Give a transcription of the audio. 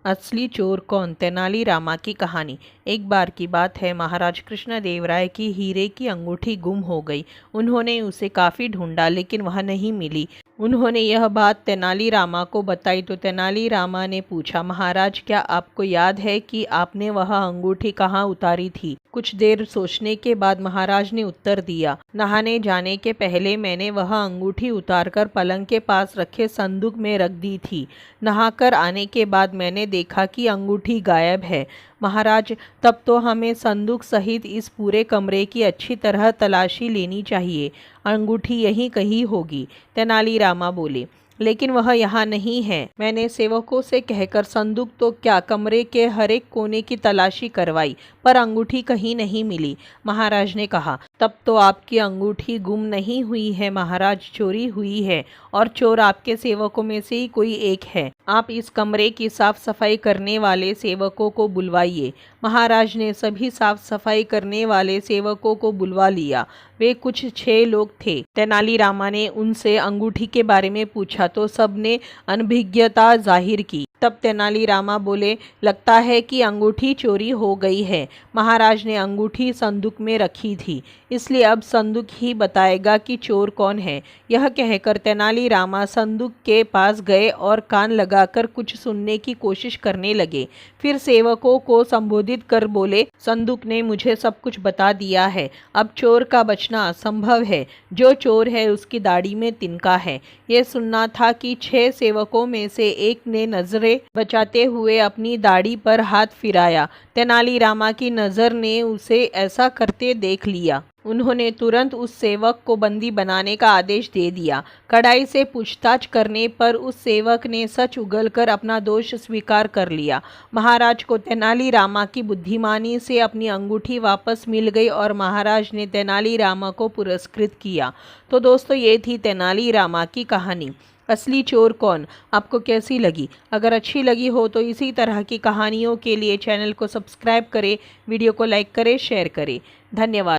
असली चोर कौन? तेनालीरामा की कहानी। एक बार की बात है, महाराज कृष्णदेवराय की हीरे की अंगूठी गुम हो गई। उन्होंने उसे काफ़ी ढूंढा लेकिन वह नहीं मिली। उन्होंने यह बात तेनालीरामा को बताई तो तेनालीरामा ने पूछा, महाराज क्या आपको याद है कि आपने वह अंगूठी कहाँ उतारी थी? कुछ देर सोचने के बाद महाराज ने उत्तर दिया, नहाने जाने के पहले मैंने वह अंगूठी उतारकर पलंग के पास रखे संदूक में रख दी थी। नहाकर आने के बाद मैंने देखा कि अंगूठी गायब है। महाराज तब तो हमें संदूक सहित इस पूरे कमरे की अच्छी तरह तलाशी लेनी चाहिए। अंगूठी यहीं कहीं होगी। तेनालीरामा बोले, लेकिन वह यहाँ नहीं है। मैंने सेवकों से कहकर संदूक तो क्या, कमरे के हर एक कोने की तलाशी करवाई पर अंगूठी कहीं नहीं मिली। महाराज ने कहा, तब तो आपकी अंगूठी गुम नहीं हुई है महाराज, चोरी हुई है और चोर आपके सेवकों में से ही कोई एक है। आप इस कमरे की साफ सफाई करने वाले सेवकों को बुलवाइए। महाराज ने सभी साफ सफाई करने वाले सेवकों को बुलवा लिया। वे कुछ 6 लोग थे। तेनालीरामा ने उनसे अंगूठी के बारे में पूछा तो सबने अनभिज्ञता जाहिर की। तब तेनालीरामा बोले, लगता है कि अंगूठी चोरी हो गई है। महाराज ने अंगूठी संदूक में रखी थी, इसलिए अब संदूक ही बताएगा कि चोर कौन है। यह कहकर तेनालीरामा संदूक के पास गए और कान लगाकर कुछ सुनने की कोशिश करने लगे। फिर सेवकों को संबोधित कर बोले, संदूक ने मुझे सब कुछ बता दिया है। अब चोर का बचना असंभव है। जो चोर है उसकी दाढ़ी में तिनका है। ये सुनना था कि 6 सेवकों में से एक ने नजरें बचाते हुए अपनी दाढ़ी पर हाथ फिराया। तेनालीरामा की नज़र ने उसे ऐसा करते देख लिया। उन्होंने तुरंत उस सेवक को बंदी बनाने का आदेश दे दिया। कड़ाई से पूछताछ करने पर उस सेवक ने सच उगलकर अपना दोष स्वीकार कर लिया। महाराज को तेनालीरामा की बुद्धिमानी से अपनी अंगूठी वापस मिल गई और महाराज ने तेनालीरामा को पुरस्कृत किया। तो दोस्तों, ये थी तेनालीरामा की कहानी। असली चोर कौन? आपको कैसी लगी? अगर अच्छी लगी हो तो इसी तरह की कहानियों के लिए चैनल को सब्सक्राइब करें, वीडियो को लाइक करें, शेयर करें। धन्यवाद।